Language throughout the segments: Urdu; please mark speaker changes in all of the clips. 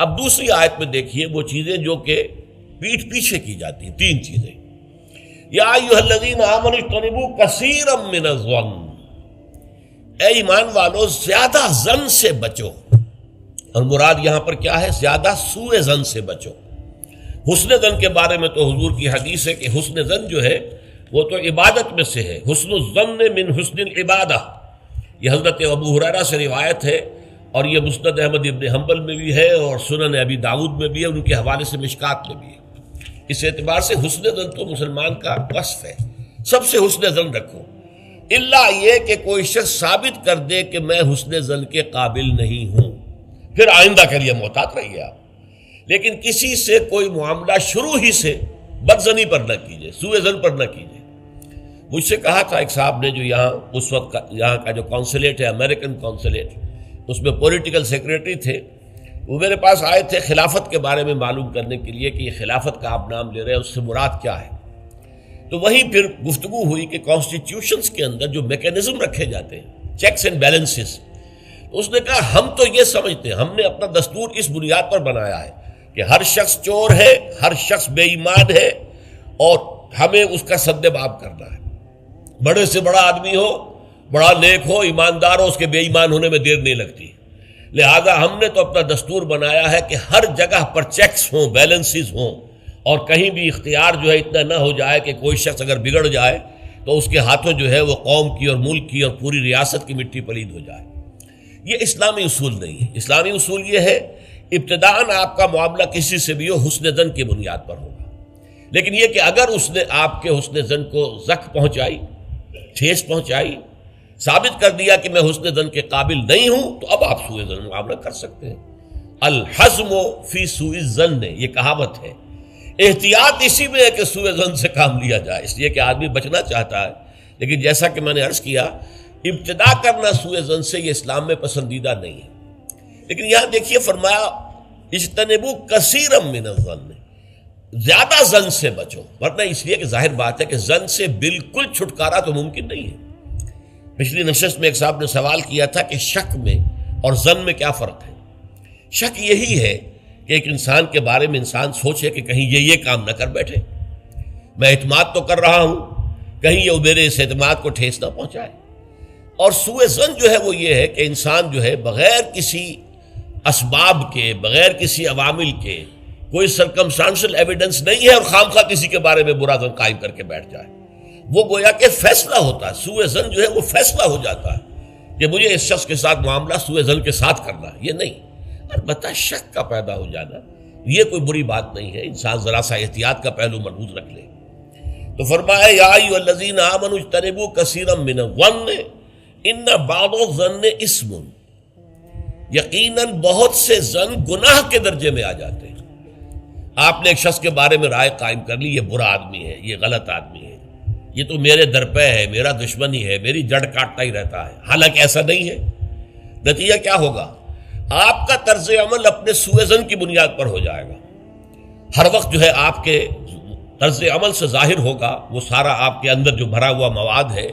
Speaker 1: اب دوسری آیت میں دیکھیے وہ چیزیں جو کہ پیٹھ پیچھے کی جاتی ہیں، تین چیزیں. یا ایھا الذین آمنوا اجتنبوا کثیرا من الظن، اے ایمان والو زیادہ ظن سے بچو. اور مراد یہاں پر کیا ہے؟ زیادہ سوء ظن سے بچو. حسن ظن کے بارے میں تو حضور کی حدیث ہے کہ حسن ظن جو ہے وہ تو عبادت میں سے ہے. حسن الظن من حسن العبادہ، یہ حضرت ابو ہریرہ سے روایت ہے، اور یہ مسند احمد ابن حنبل میں بھی ہے اور سنن ابی داؤد میں بھی ہے، ان کے حوالے سے مشکات میں بھی ہے. اس اعتبار سے حسن ظن تو مسلمان کا وصف ہے، سب سے حسن ظن رکھو، الا یہ کہ کوئی شخص ثابت کر دے کہ میں حسن ظن کے قابل نہیں ہوں، پھر آئندہ کے لیے محتاط رہیے آپ. لیکن کسی سے کوئی معاملہ شروع ہی سے بدظنی پر نہ کیجیے، سوء ظن پر نہ کیجیے. مجھ سے کہا تھا ایک صاحب نے جو یہاں اس وقت یہاں کا جو کونسلیٹ ہے، امریکن کونسلیٹ، اس میں پولیٹیکل سیکریٹری تھے، وہ میرے پاس آئے تھے خلافت کے بارے میں معلوم کرنے کے لیے کہ یہ خلافت کا آپ نام لے رہے ہیں، اس سے مراد کیا ہے. تو وہیں پھر گفتگو ہوئی کہ کانسٹیٹیوشنز کے اندر جو میکینزم رکھے جاتے ہیں، چیکس اینڈ بیلنسز، اس نے کہا ہم تو یہ سمجھتے ہیں، ہم نے اپنا دستور اس بنیاد پر بنایا ہے کہ ہر شخص چور ہے، ہر شخص بے ایمان ہے، اور ہمیں اس کا سد باب کرنا ہے. بڑے سے بڑا آدمی ہو، بڑا نیک ہو، ایماندار ہو، اس کے بے ایمان ہونے میں دیر نہیں لگتی. لہذا ہم نے تو اپنا دستور بنایا ہے کہ ہر جگہ پر چیکس ہوں، بیلنسز ہوں، اور کہیں بھی اختیار جو ہے اتنا نہ ہو جائے کہ کوئی شخص اگر بگڑ جائے تو اس کے ہاتھوں جو ہے وہ قوم کی اور ملک کی اور پوری ریاست کی مٹی پلید ہو جائے. یہ اسلامی اصول نہیں ہے. اسلامی اصول یہ ہے ابتداءً آپ کا معاملہ کسی سے بھی ہو حسن ظن کی بنیاد پر ہوگا، لیکن یہ کہ اگر اس نے آپ کے حسن ظن کو زخم پہنچائی، ٹھیس پہنچائی، ثابت کر دیا کہ میں حسن ظن کے قابل نہیں ہوں، تو اب آپ سوء ظن معاملہ کر سکتے ہیں. الحزم فی سوء الظن، یہ کہاوت ہے. احتیاط اسی میں ہے کہ سوء ظن سے کام لیا جائے، اس لیے کہ آدمی بچنا چاہتا ہے، لیکن جیسا کہ میں نے عرض کیا ابتدا کرنا سوء ظن سے یہ اسلام میں پسندیدہ نہیں ہے. لیکن یہاں دیکھیے فرمایا اجتنبوا کثیرا من الظن، زیادہ ظن سے بچو، ورنہ اس لیے کہ ظاہر بات ہے کہ ظن سے بالکل چھٹکارا تو ممکن نہیں ہے. پچھلی نشست میں ایک صاحب نے سوال کیا تھا کہ شک میں اور ظن میں کیا فرق ہے. شک یہی ہے کہ ایک انسان کے بارے میں انسان سوچے کہ کہیں یہ کام نہ کر بیٹھے، میں اعتماد تو کر رہا ہوں، کہیں یہ میرے اس اعتماد کو ٹھیس نہ پہنچائے. اور سوء ظن جو ہے وہ یہ ہے کہ انسان جو ہے بغیر کسی اسباب کے، بغیر کسی عوامل کے، کوئی سرکمسٹانشل ایویڈنس نہیں ہے اور خواہ کسی کے بارے میں برا ظن قائم کر کے بیٹھ جائے. وہ گویا کہ فیصلہ ہوتا ہے. سوء ظن جو ہے وہ فیصلہ ہو جاتا ہے کہ مجھے اس شخص کے ساتھ معاملہ سوء ظن کے ساتھ کرنا ہے، یہ نہیں. البتہ شک کا پیدا ہو جانا یہ کوئی بری بات نہیں ہے، انسان ذرا سا احتیاط کا پہلو مربوط رکھ لے. تو فرمایا یا ایھا الذین آمنوا اجتنبوا کثیرا من الظن ان بعض الظن اثم، یقیناً بہت سے ظن گناہ کے درجے میں آ جاتے ہیں. آپ نے ایک شخص کے بارے میں رائے قائم کر لی، یہ برا آدمی ہے، یہ غلط آدمی ہے، یہ تو میرے درپے ہے، میرا دشمن ہی ہے، میری جڑ کاٹتا ہی رہتا ہے، حالانکہ ایسا نہیں ہے. نتیجہ کیا ہوگا؟ آپ کا طرز عمل اپنے سوء ظن کی بنیاد پر ہو جائے گا. ہر وقت جو ہے آپ کے طرز عمل سے ظاہر ہوگا وہ سارا آپ کے اندر جو بھرا ہوا مواد ہے،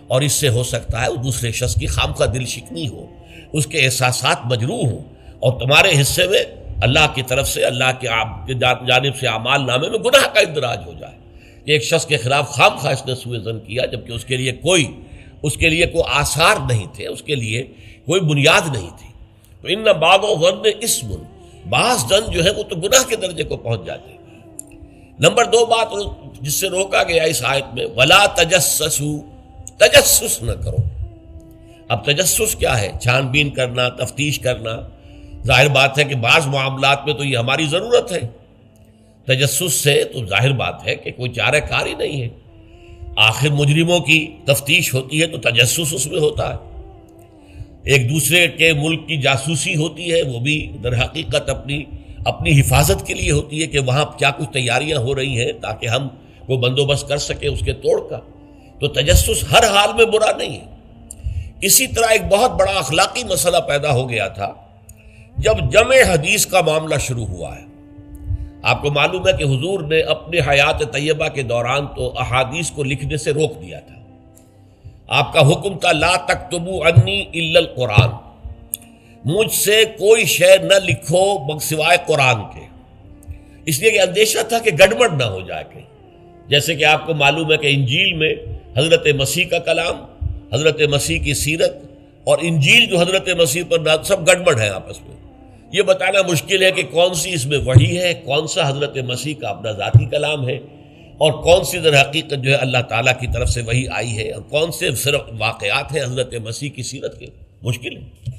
Speaker 1: اور اس سے ہو سکتا ہے دوسرے شخص کی خامخواہ دل شکنی ہو، اس کے احساسات مجروح ہوں، اور تمہارے حصے میں اللہ کی طرف سے، اللہ کی جانب سے اعمال نامے میں گناہ کا اندراج ہو جائے. ایک شخص کے خلاف خواہ اس نے سوء ظن کیا جبکہ اس کے لیے کوئی آثار نہیں تھے، اس کے لیے کوئی بنیاد نہیں تھی. تو ان بعض الظن اثم، بعض ظن جو ہے وہ تو گناہ کے درجے کو پہنچ جاتے ہیں. نمبر 2 بات جس سے روکا گیا اس آیت میں، ولا تجسسوا، تجسس نہ کرو. اب تجسس کیا ہے؟ چھان بین کرنا، تفتیش کرنا. ظاہر بات ہے کہ بعض معاملات میں تو یہ ہماری ضرورت ہے. تجسس سے تو ظاہر بات ہے کہ کوئی چارہ کار ہی نہیں ہے. آخر مجرموں کی تفتیش ہوتی ہے تو تجسس اس میں ہوتا ہے. ایک دوسرے کے ملک کی جاسوسی ہوتی ہے، وہ بھی در حقیقت اپنی حفاظت کے لیے ہوتی ہے کہ وہاں کیا کچھ تیاریاں ہو رہی ہیں تاکہ ہم کو بندوبست کر سکیں اس کے توڑ کا. تو تجسس ہر حال میں برا نہیں ہے. اسی طرح ایک بہت بڑا اخلاقی مسئلہ پیدا ہو گیا تھا جب جمع حدیث کا معاملہ شروع ہوا ہے. آپ کو معلوم ہے کہ حضور نے اپنے حیات طیبہ کے دوران تو احادیث کو لکھنے سے روک دیا تھا. آپ کا حکم تھا لا تکتبوا عنی الا القرآن، مجھ سے کوئی شے نہ لکھو سوائے قرآن کے، اس لیے کہ اندیشہ تھا کہ گڑبڑ نہ ہو جائے کہیں. جیسے کہ آپ کو معلوم ہے کہ انجیل میں حضرت مسیح کا کلام، حضرت مسیح کی سیرت اور انجیل جو حضرت مسیح پر نازل، سب گڑبڑ ہے آپس میں. یہ بتانا مشکل ہے کہ کون سی اس میں وحی ہے، کون سا حضرت مسیح کا اپنا ذاتی کلام ہے، اور کون سی در حقیقت جو ہے اللہ تعالیٰ کی طرف سے وحی آئی ہے، اور کون سے صرف واقعات ہیں حضرت مسیح کی سیرت کے. مشکل ہے.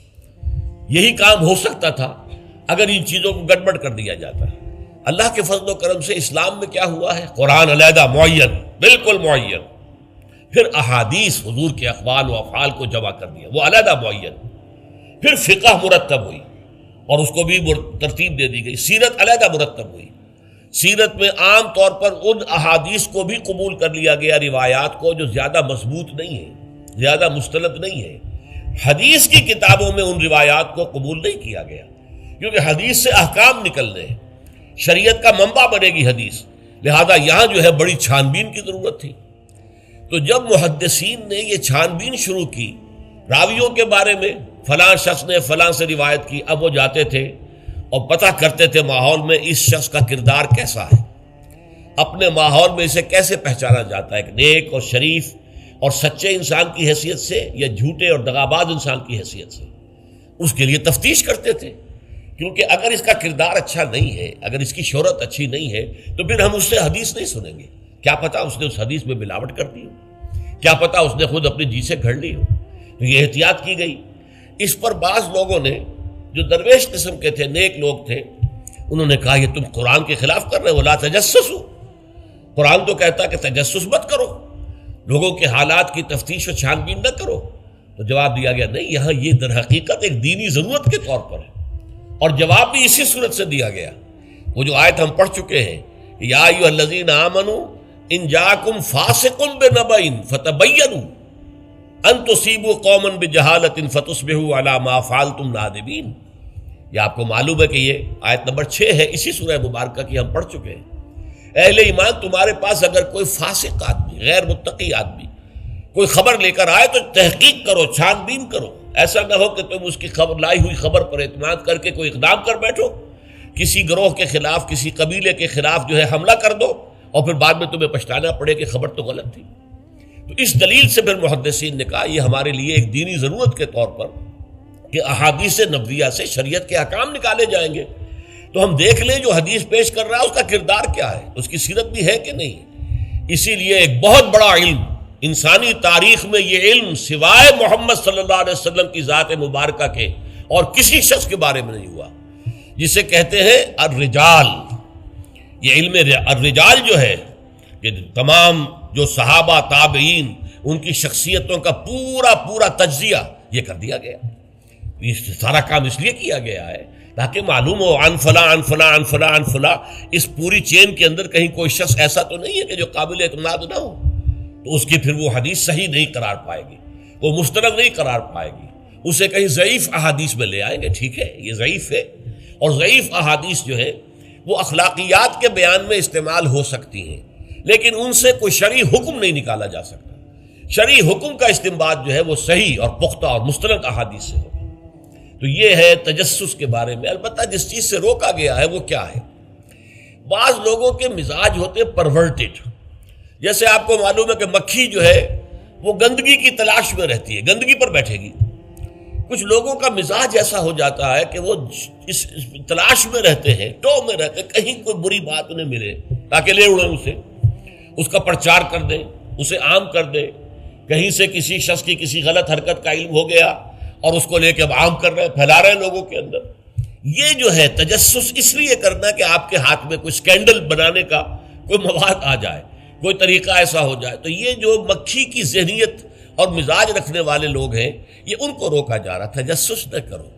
Speaker 1: یہی کام ہو سکتا تھا اگر ان چیزوں کو گڑبڑ کر دیا جاتا. اللہ کے فضل و کرم سے اسلام میں کیا ہوا ہے؟ قرآن علیحدہ معین، بالکل معین، پھر احادیث حضور کے اقوال و افعال کو جمع کر دیا، وہ علیحدہ معین، پھر فقہ مرتب ہوئی اور اس کو بھی ترتیب دے دی گئی، سیرت علیحدہ مرتب ہوئی. سیرت میں عام طور پر ان احادیث کو بھی قبول کر لیا گیا، روایات کو، جو زیادہ مضبوط نہیں ہے، زیادہ مستند نہیں ہے. حدیث کی کتابوں میں ان روایات کو قبول نہیں کیا گیا، کیونکہ حدیث سے احکام نکلنے ہیں، شریعت کا منبع بنے گی حدیث، لہذا یہاں جو ہے بڑی چھان بین کی ضرورت تھی. تو جب محدثین نے یہ چھان بین شروع کی راویوں کے بارے میں، فلاں شخص نے فلاں سے روایت کی، اب وہ جاتے تھے اور پتہ کرتے تھے ماحول میں اس شخص کا کردار کیسا ہے، اپنے ماحول میں اسے کیسے پہچانا جاتا ہے، ایک نیک اور شریف اور سچے انسان کی حیثیت سے یا جھوٹے اور دغاباز انسان کی حیثیت سے. اس کے لیے تفتیش کرتے تھے، کیونکہ اگر اس کا کردار اچھا نہیں ہے، اگر اس کی شہرت اچھی نہیں ہے، تو پھر ہم اس سے حدیث نہیں سنیں گے. کیا پتہ اس نے اس حدیث میں ملاوٹ کر دی ہو، کیا پتہ اس نے خود اپنی جی سے گھڑ لی ہو. تو یہ احتیاط کی گئی. اس پر بعض لوگوں نے جو درویش قسم کے تھے، نیک لوگ تھے، انہوں نے کہا یہ تم قرآن کے خلاف کر رہے ہو، لا تجسسوا. قرآن تو کہتا ہے کہ تجسس مت کرو، لوگوں کے حالات کی تفتیش و چھان بین نہ کرو. تو جواب دیا گیا نہیں، یہاں یہ در حقیقت ایک دینی ضرورت کے طور پر ہے، اور جواب بھی اسی صورت سے دیا گیا. وہ جو آیت ہم پڑھ چکے ہیں، یا ایھا الذین آمنوا ان جاءکم فاسق بنبأ فتبینوا ان تصیبوا قوما بجہالۃ فتصبحوا علی ما فعلتم نادمین. یہ آپ کو معلوم ہے کہ یہ آیت نمبر 6 ہے اسی سورہ مبارکہ کی، ہم پڑھ چکے ہیں. اہل ایمان، تمہارے پاس اگر کوئی فاسق آدمی، غیر متقی آدمی کوئی خبر لے کر آئے تو تحقیق کرو، چھان بین کرو. ایسا نہ ہو کہ تم اس کی خبر، لائی ہوئی خبر پر اعتماد کر کے کوئی اقدام کر بیٹھو، کسی گروہ کے خلاف، کسی قبیلے کے خلاف جو ہے حملہ کر دو، اور پھر بعد میں تمہیں پچھتانا پڑے کہ خبر تو غلط تھی. تو اس دلیل سے پھر محدثین نے کہا یہ ہمارے لیے ایک دینی ضرورت کے طور پر کہ احادیث نبویہ سے شریعت کے احکام نکالے جائیں گے. تو ہم دیکھ لیں جو حدیث پیش کر رہا ہے اس کا کردار کیا ہے، اس کی سیرت بھی ہے کہ نہیں. اسی لیے ایک بہت بڑا علم انسانی تاریخ میں، یہ علم سوائے محمد صلی اللہ علیہ وسلم کی ذات مبارکہ کے اور کسی شخص کے بارے میں نہیں ہوا، جسے کہتے ہیں الرجال. یہ علم الرجال جو ہے کہ تمام جو صحابہ تابعین، ان کی شخصیتوں کا پورا تجزیہ یہ کر دیا گیا. یہ سارا کام اس لیے کیا گیا ہے تاکہ معلوم ہو عن فلاں عن فلاں عن فلاں عن فلاں. اس پوری چین کے اندر کہیں کوئی شخص ایسا تو نہیں ہے کہ جو قابل اعتماد نہ ہو، تو اس کی پھر وہ حدیث صحیح نہیں قرار پائے گی، وہ مستند نہیں قرار پائے گی. اسے کہیں ضعیف احادیث میں لے آئیں گے. ٹھیک ہے، یہ ضعیف ہے، اور ضعیف احادیث جو ہے وہ اخلاقیات کے بیان میں استعمال ہو سکتی ہیں، لیکن ان سے کوئی شرعی حکم نہیں نکالا جا سکتا. شرعی حکم کا استنباط جو ہے وہ صحیح اور پختہ اور مستند احادیث سے ہوگا. تو یہ ہے تجسس کے بارے میں. البتہ جس چیز سے روکا گیا ہے وہ کیا ہے؟ بعض لوگوں کے مزاج ہوتے پرورٹڈ. جیسے آپ کو معلوم ہے کہ مکھی جو ہے وہ گندگی کی تلاش میں رہتی ہے، گندگی پر بیٹھے گی. کچھ لوگوں کا مزاج ایسا ہو جاتا ہے کہ وہ اس تلاش میں رہتے ہیں، ٹو میں رہتے ہیں، کہیں کوئی بری بات انہیں ملے تاکہ لے اڑیں اسے، اس کا پرچار کر دیں، اسے عام کر دیں. کہیں سے کسی شخص کی کسی غلط حرکت کا علم ہو گیا اور اس کو لے کے اب عام کر رہے ہیں، پھیلا رہے ہیں لوگوں کے اندر. یہ جو ہے تجسس اس لیے کرنا کہ آپ کے ہاتھ میں کوئی سکینڈل بنانے کا کوئی مواد آ جائے، کوئی طریقہ ایسا ہو جائے. تو یہ جو مکھی کی ذہنیت اور مزاج رکھنے والے لوگ ہیں، یہ ان کو روکا جا رہا. تجسس نہ کرو،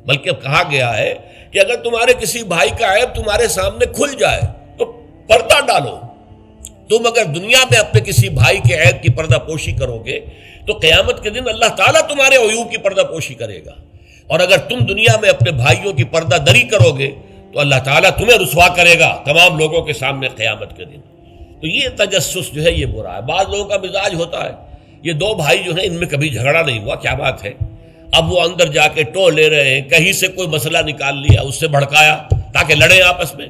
Speaker 1: بلکہ کہا گیا ہے کہ اگر تمہارے کسی بھائی کا عیب تمہارے سامنے کھل جائے تو پردہ ڈالو. تم اگر دنیا میں اپنے کسی بھائی کے عیب کی پردہ پوشی کرو گے تو قیامت کے دن اللہ تعالیٰ تمہارے عیوب کی پردہ پوشی کرے گا. اور اگر تم دنیا میں اپنے بھائیوں کی پردہ دری کرو گے تو اللہ تعالیٰ تمہیں رسوا کرے گا تمام لوگوں کے سامنے قیامت کے دن. تو یہ تجسس جو ہے یہ برا ہے. بعض لوگوں کا مزاج ہوتا ہے، یہ دو بھائی جو ہیں ان میں کبھی جھگڑا نہیں ہوا، کیا بات ہے، اب وہ اندر جا کے ٹو لے رہے ہیں، کہیں سے کوئی مسئلہ نکال لیا، اس سے بھڑکایا تاکہ لڑیں آپس میں،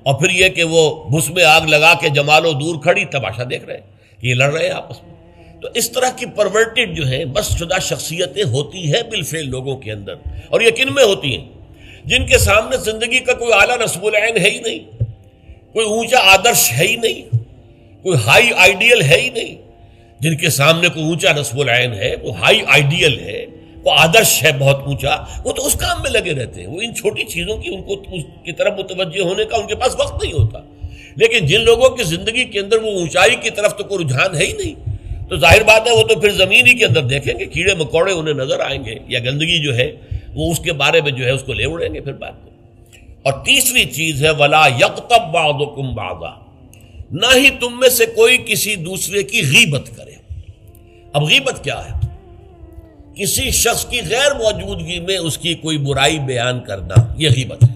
Speaker 1: اور پھر یہ کہ وہ بھس میں آگ لگا کے جمالو دور کھڑی تماشا دیکھ رہے ہیں کہ یہ لڑ رہے ہیں آپس میں۔ تو اس طرح کی پرورٹڈ جو ہے بس شدہ شخصیتیں ہوتی ہیں بالفعل لوگوں کے اندر، اور یہ کن میں ہوتی ہیں؟ جن کے سامنے زندگی کا کوئی اعلیٰ نصب العین ہے ہی نہیں، کوئی اونچا آدرش ہے ہی نہیں، کوئی ہائی آئیڈیل ہے ہی نہیں۔ جن کے سامنے کوئی اونچا نصب العین ہے، وہ ہائی آئیڈیل ہے، وہ آدرش ہے بہت اونچا، وہ تو اس کام میں لگے رہتے ہیں، وہ ان چھوٹی چیزوں کی ان کو اس کی طرف متوجہ ہونے کا ان کے پاس وقت نہیں ہوتا۔ لیکن جن لوگوں کی زندگی کے اندر وہ اونچائی کی طرف تو کوئی رجحان ہے ہی نہیں، تو ظاہر بات ہے وہ تو پھر زمین ہی کے اندر دیکھیں گے، کیڑے مکوڑے انہیں نظر آئیں گے، یا گندگی جو ہے وہ اس کے بارے میں جو ہے اس کو لے اڑیں گے پھر بعد میں۔ اور تیسری چیز ہے وَلَا يَغْتَبْ بَعْضُكُمْ بَعْضًا، نہ ہی تم میں سے کوئی کسی دوسرے کی غیبت کرے۔ اب غیبت کیا ہے؟ کسی شخص کی غیر موجودگی میں اس کی کوئی برائی بیان کرنا، یہ غیبت ہے،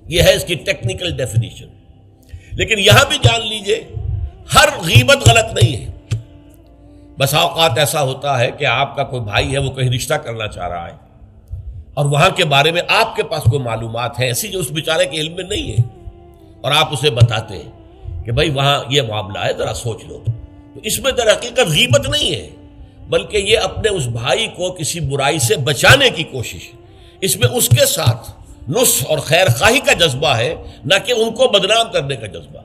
Speaker 1: یہ ہے اس کی ٹیکنیکل ڈیفینیشن۔ لیکن یہاں بھی جان لیجئے ہر غیبت غلط نہیں ہے۔ بس اوقات ایسا ہوتا ہے کہ آپ کا کوئی بھائی ہے، وہ کہیں رشتہ کرنا چاہ رہا ہے، اور وہاں کے بارے میں آپ کے پاس کوئی معلومات ہیں ایسی جو اس بیچارے کے علم میں نہیں ہے، اور آپ اسے بتاتے ہیں کہ بھائی وہاں یہ معاملہ ہے، ذرا سوچ لو۔ تو اس میں در حقیقت غیبت نہیں ہے، بلکہ یہ اپنے اس بھائی کو کسی برائی سے بچانے کی کوشش، اس میں اس کے ساتھ نصح اور خیر خواہی کا جذبہ ہے، نہ کہ ان کو بدنام کرنے کا جذبہ۔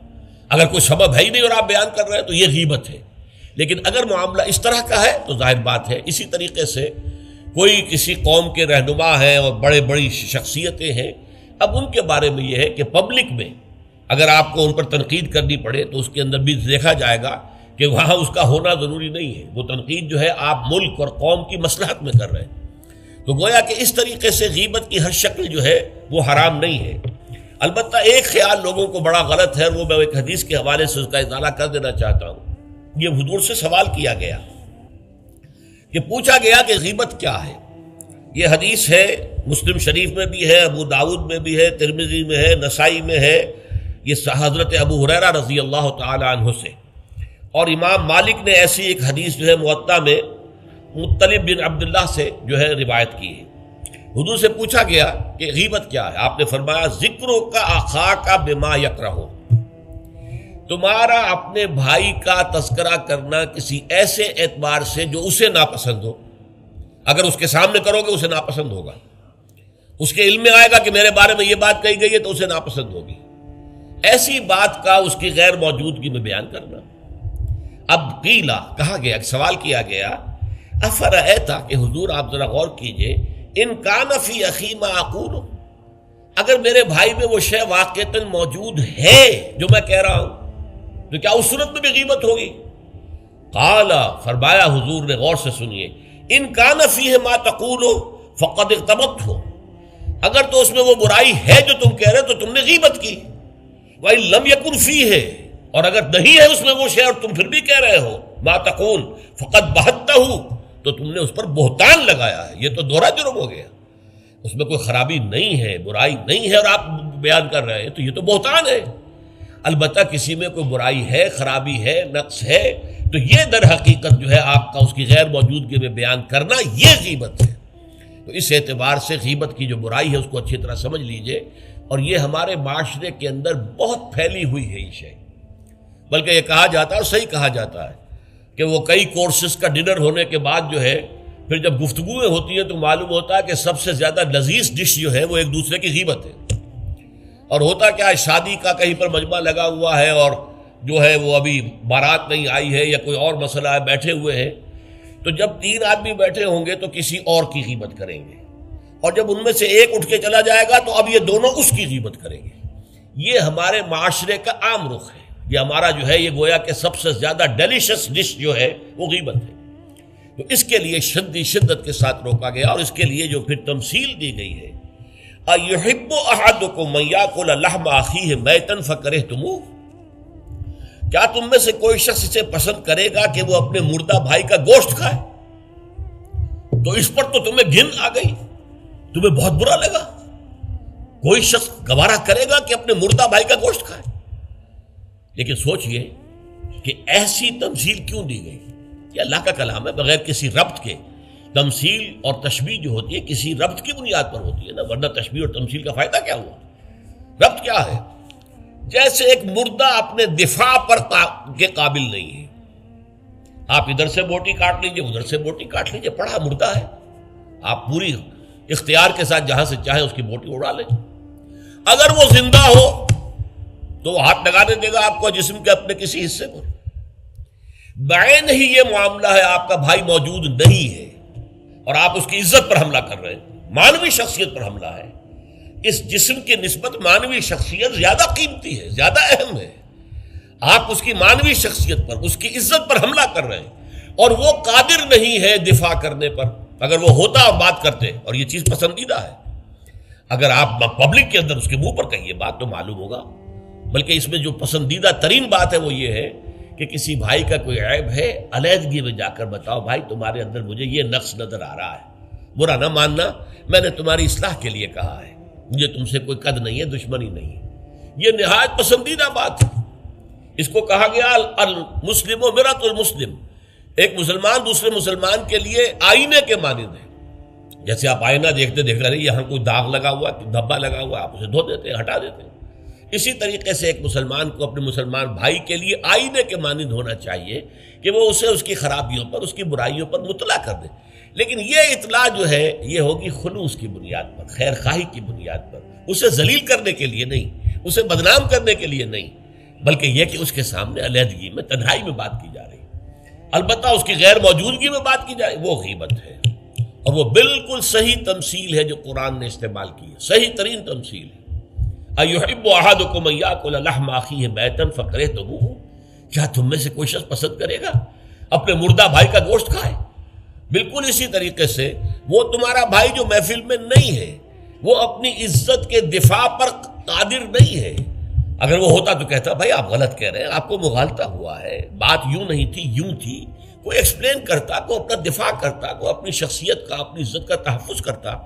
Speaker 1: اگر کوئی سبب ہے ہی نہیں اور آپ بیان کر رہے ہیں تو یہ غیبت ہے۔ لیکن اگر معاملہ اس طرح کا ہے تو ظاہر بات ہے اسی طریقے سے کوئی کسی قوم کے رہنما ہیں اور بڑی شخصیتیں ہیں، اب ان کے بارے میں یہ ہے کہ پبلک میں اگر آپ کو ان پر تنقید کرنی پڑے تو اس کے اندر بھی دیکھا جائے گا کہ وہاں اس کا ہونا ضروری نہیں ہے، وہ تنقید جو ہے آپ ملک اور قوم کی مصلحت میں کر رہے ہیں۔ تو گویا کہ اس طریقے سے غیبت کی ہر شکل جو ہے وہ حرام نہیں ہے۔ البتہ ایک خیال لوگوں کو بڑا غلط ہے، وہ میں ایک حدیث کے حوالے سے اس کا اطالہ کر دینا چاہتا ہوں۔ یہ حضور سے سوال کیا گیا کہ پوچھا گیا کہ غیبت کیا ہے۔ یہ حدیث ہے، مسلم شریف میں بھی ہے، ابو داؤد میں بھی ہے، ترمذی میں ہے، نسائی میں ہے، یہ حضرت ابو ہریرہ رضی اللہ تعالی عنہ سے۔ اور امام مالک نے ایسی ایک حدیث جو ہے موطا میں مطلب بن عبداللہ سے جو ہے روایت کی ہے۔ حضور سے پوچھا گیا کہ غیبت کیا ہے، آپ نے فرمایا ذکرو کا اخاک بما یکرہ، تمہارا اپنے بھائی کا تذکرہ کرنا کسی ایسے اعتبار سے جو اسے ناپسند ہو۔ اگر اس کے سامنے کرو گے اسے ناپسند ہوگا، اس کے علم میں آئے گا کہ میرے بارے میں یہ بات کہی گئی ہے تو اسے ناپسند ہوگی۔ ایسی بات کا اس کی غیر موجودگی میں بیان کرنا۔ اب قیلا کہا گیا، سوال کیا گیا، افرأیتا کہ حضور آپ ذرا غور کیجئے، ان کان فی اخی ما اقول، اگر میرے بھائی میں وہ شے واقعتاً موجود ہے جو میں کہہ رہا ہوں تو کیا اس صورت میں بھی غیبت ہوگی؟ قال، فرمایا حضور نے، غور سے سنیے، ان کان فیہ ما تقول فقد اغتبت ہو، اگر تو اس میں وہ برائی ہے جو تم کہہ رہے تو تم نے غیبت کی، وَإِن لَمْ يَكُنْ فِيهِ، اور اگر نہیں ہے اس میں وہ شے اور تم پھر بھی کہہ رہے ہو ما تقول فقد بہتہ، تو تم نے اس پر بہتان لگایا ہے، یہ تو دوہرا جرم ہو گیا۔ اس میں کوئی خرابی نہیں ہے، برائی نہیں ہے اور آپ بیان کر رہے ہیں تو یہ تو بہتان ہے۔ البتہ کسی میں کوئی برائی ہے، خرابی ہے، نقص ہے، تو یہ در حقیقت جو ہے آپ کا اس کی غیر موجودگی میں بیان کرنا یہ غیبت ہے۔ تو اس اعتبار سے غیبت کی جو برائی ہے اس کو اچھی طرح سمجھ لیجئے، اور یہ ہمارے معاشرے کے اندر بہت پھیلی ہوئی ہے یہ شے، بلکہ یہ کہا جاتا ہے اور صحیح کہا جاتا ہے کہ وہ کئی کورسز کا ڈنر ہونے کے بعد جو ہے پھر جب گفتگویں ہوتی ہیں تو معلوم ہوتا ہے کہ سب سے زیادہ لذیذ ڈش جو ہے وہ ایک دوسرے کی غیبت ہے۔ اور ہوتا کیا ہے، شادی کا کہیں پر مجمع لگا ہوا ہے اور جو ہے وہ ابھی بارات نہیں آئی ہے یا کوئی اور مسئلہ ہے، بیٹھے ہوئے ہیں، تو جب 3 آدمی بیٹھے ہوں گے تو کسی اور کی غیبت کریں گے، اور جب ان میں سے ایک اٹھ کے چلا جائے گا تو اب یہ دونوں اس کی غیبت کریں گے۔ یہ ہمارے معاشرے کا عام رخ ہے، یہ ہمارا جو ہے یہ گویا کہ سب سے زیادہ ڈیلیشس ڈش جو ہے وہ غیبت ہے۔ تو اس کے لیے شدت کے ساتھ روکا گیا، اور اس کے لیے جو پھر تمثیل دی گئی ہے، اَيُحِبُّ أَحَدُكُم مَّن يَأْكُلَ لَحْمَ أَخِيهِ مَيْتًا فَكَرِهْتُمُوهُ، کیا تم میں سے کوئی شخص اسے پسند کرے گا کہ وہ اپنے مردہ بھائی کا گوشت کھائے؟ تو اس پر تو تمہیں گھن آ گئی، تمہیں بہت برا لگا۔ کوئی شخص گوارا کرے گا کہ اپنے مردہ بھائی کا گوشت کھائے؟ لیکن سوچئے کہ ایسی تمثیل کیوں دی گئی؟ یہ اللہ کا کلام ہے بغیر کسی ربط کے، تمثیل اور تشبیہ جو ہوتی ہے کسی ربط کی بنیاد پر ہوتی ہے نا، ورنہ تشبیہ اور تمثیل کا فائدہ کیا ہوا؟ ربط کیا ہے؟ جیسے ایک مردہ اپنے دفاع پر کے قابل نہیں ہے، آپ ادھر سے بوٹی کاٹ لیجئے، ادھر سے بوٹی کاٹ لیجئے، پڑا مردہ ہے، آپ پوری اختیار کے ساتھ جہاں سے چاہیں اس کی بوٹی اڑا لیں۔ اگر وہ زندہ ہو تو وہ ہاتھ لگانے دے گا آپ کو جسم کے اپنے کسی حصے پر۔ بعین ہی یہ معاملہ ہے، آپ کا بھائی موجود نہیں ہے اور آپ اس کی عزت پر حملہ کر رہے ہیں، مانوی شخصیت پر حملہ ہے۔ اس جسم کی نسبت مانوی شخصیت زیادہ قیمتی ہے، زیادہ اہم ہے۔ آپ اس کی مانوی شخصیت پر، اس کی عزت پر حملہ کر رہے ہیں اور وہ قادر نہیں ہے دفاع کرنے پر۔ اگر وہ ہوتا اور بات کرتے، اور یہ چیز پسندیدہ ہے، اگر آپ پبلک کے اندر اس کے منہ پر کہیے بات تو معلوم ہوگا، بلکہ اس میں جو پسندیدہ ترین بات ہے وہ یہ ہے کہ کسی بھائی کا کوئی عیب ہے، علیحدگی میں جا کر بتاؤ، بھائی تمہارے اندر مجھے یہ نقص نظر آ رہا ہے، برا نہ ماننا، میں نے تمہاری اصلاح کے لیے کہا ہے، مجھے تم سے کوئی قد نہیں ہے، دشمنی نہیں ہے۔ یہ نہایت پسندیدہ بات ہے۔ اس کو کہا گیا المسلم و مرۃ المسلم، ایک مسلمان دوسرے مسلمان کے لیے آئینے کے مانند ہے۔ جیسے آپ آئینہ دیکھتے دیکھتے رہے یہاں کوئی داغ لگا ہوا، دھبا لگا ہوا، آپ اسے دھو دیتے ہیں، ہٹا دیتے ہیں۔ اسی طریقے سے ایک مسلمان کو اپنے مسلمان بھائی کے لیے آئینے کے مانند ہونا چاہیے کہ وہ اسے اس کی خرابیوں پر، اس کی برائیوں پر مطلع کر دے، لیکن یہ اطلاع جو ہے یہ ہوگی خلوص کی بنیاد پر، خیر خواہی کی بنیاد پر، اسے ذلیل کرنے کے لیے نہیں، اسے بدنام کرنے کے لیے نہیں، بلکہ یہ کہ اس کے سامنے علیحدگی میں، تنہائی میں بات کی جا رہی ہے۔ البتہ اس کی غیر موجودگی میں بات کی جائے وہ غیبت ہے، اور وہ بالکل صحیح تمثیل ہے جو قرآن نے استعمال کی ہے، صحیح ترین تمثیل ہے۔ اَيُحِبُّ أَحَدُكُمْ أَن يَأْكُلَ لَحْمَ أَخِيهِ مَيْتًا فَكَرِهْتُمُوهُ، کیا تم میں سے کوئی شخص پسند کرے گا اپنے مردہ بھائی کا گوشت کھائے؟ بالکل اسی طریقے سے وہ تمہارا بھائی جو محفل میں نہیں ہے، وہ اپنی عزت کے دفاع پر قادر نہیں ہے۔ اگر وہ ہوتا تو کہتا بھائی آپ غلط کہہ رہے ہیں، آپ کو مغالطہ ہوا ہے، بات یوں نہیں تھی یوں تھی، کوئی ایکسپلین کرتا، کوئی اپنا دفاع کرتا، کوئی اپنی شخصیت کا، اپنی عزت کا تحفظ کرتا،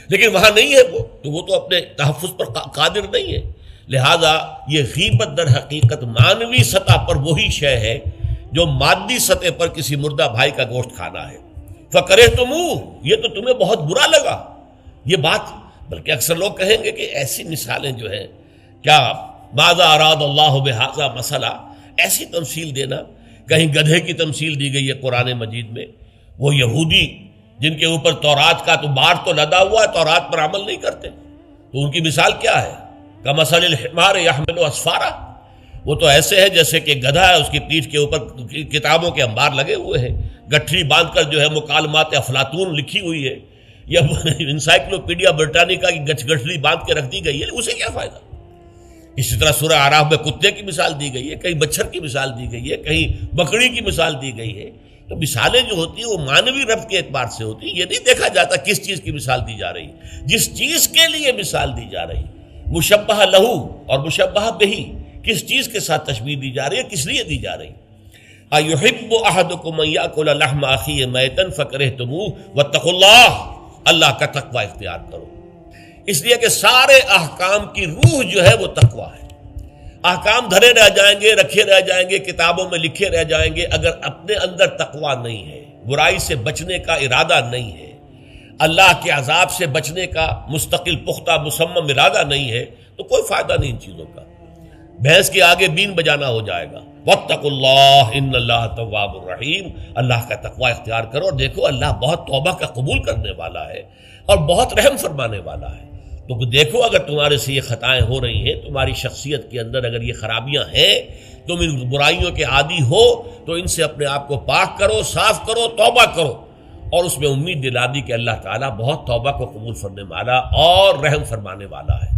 Speaker 1: لیکن وہاں نہیں ہے وہ تو اپنے تحفظ پر قادر نہیں ہے۔ لہذا یہ غیبت در حقیقت مانوی سطح پر وہی شے ہے جو مادی سطح پر کسی مردہ بھائی کا گوشت کھانا ہے۔ فَكَرِهْتُمُوهُ، یہ تو تمہیں بہت برا لگا یہ بات۔ بلکہ اکثر لوگ کہیں گے کہ ایسی مثالیں جو ہیں، کیا ماذا اراد اللہ بہذا مسئلہ، ایسی تمثیل دینا، کہیں گدھے کی تمثیل دی گئی ہے قرآن مجید میں، وہ یہودی جن کے اوپر تورات کا تو بار تو لدا ہوا ہے، تورات پر عمل نہیں کرتے، تو ان کی مثال کیا ہے؟ کمثل الحمار یحمل اسفارا، وہ تو ایسے ہے جیسے کہ گدھا ہے، اس کی پیٹھ کے اوپر کتابوں کے انبار لگے ہوئے ہیں، گٹھری باندھ کر جو ہے مکالمات افلاطون لکھی ہوئی ہے، یا انسائکلوپیڈیا برٹانیکا کی گٹھری باندھ کے رکھ دی گئی ہے، اسے کیا فائدہ؟ اسی طرح سورہ اعراف میں کتے کی مثال دی گئی ہے، کہیں مچھر کی مثال دی گئی ہے، کہیں بکری کی مثال دی گئی ہے۔ تو مثالیں جو ہوتی ہیں وہ مانوی ربط کے اعتبار سے ہوتی ہیں، یہ نہیں دیکھا جاتا کس چیز کی مثال دی جا رہی ہے، جس چیز کے لیے مثال دی جا رہی ہے، مشبہ لہو اور مشبہ بہی، کس چیز کے ساتھ تشبیہ دی جا رہی ہے، کس لیے دی جا رہی ہے۔ اَيُحِبُّ أَحَدُكُمْ أَن يَأْكُلَ لَحْمَ أَخِيهِ مَيْتًا فَكَرِهْتُمُوهُ وَاتَّقُوا اللَّهَ، اللہ کا تقوی اختیار کرو، اس لیے کہ سارے احکام کی روح جو ہے وہ تقوی ہے۔ احکام دھرے رہ جائیں گے، رکھے رہ جائیں گے، کتابوں میں لکھے رہ جائیں گے، اگر اپنے اندر تقوی نہیں ہے، برائی سے بچنے کا ارادہ نہیں ہے، اللہ کے عذاب سے بچنے کا مستقل پختہ مصمم ارادہ نہیں ہے، تو کوئی فائدہ نہیں ان چیزوں کا، بھینس کے آگے بین بجانا ہو جائے گا۔ واتقوا اللہ ان اللہ تواب الرحیم، اللہ کا تقوی اختیار کرو اور دیکھو اللہ بہت توبہ کا قبول کرنے والا ہے اور بہت رحم فرمانے والا ہے۔ تو دیکھو اگر تمہارے سے یہ خطائیں ہو رہی ہیں، تمہاری شخصیت کے اندر اگر یہ خرابیاں ہیں، تم ان برائیوں کے عادی ہو، تو ان سے اپنے آپ کو پاک کرو، صاف کرو، توبہ کرو، اور اس میں امید دلا دی کہ اللہ تعالیٰ بہت توبہ کو قبول فرمانے والا اور رحم فرمانے والا ہے۔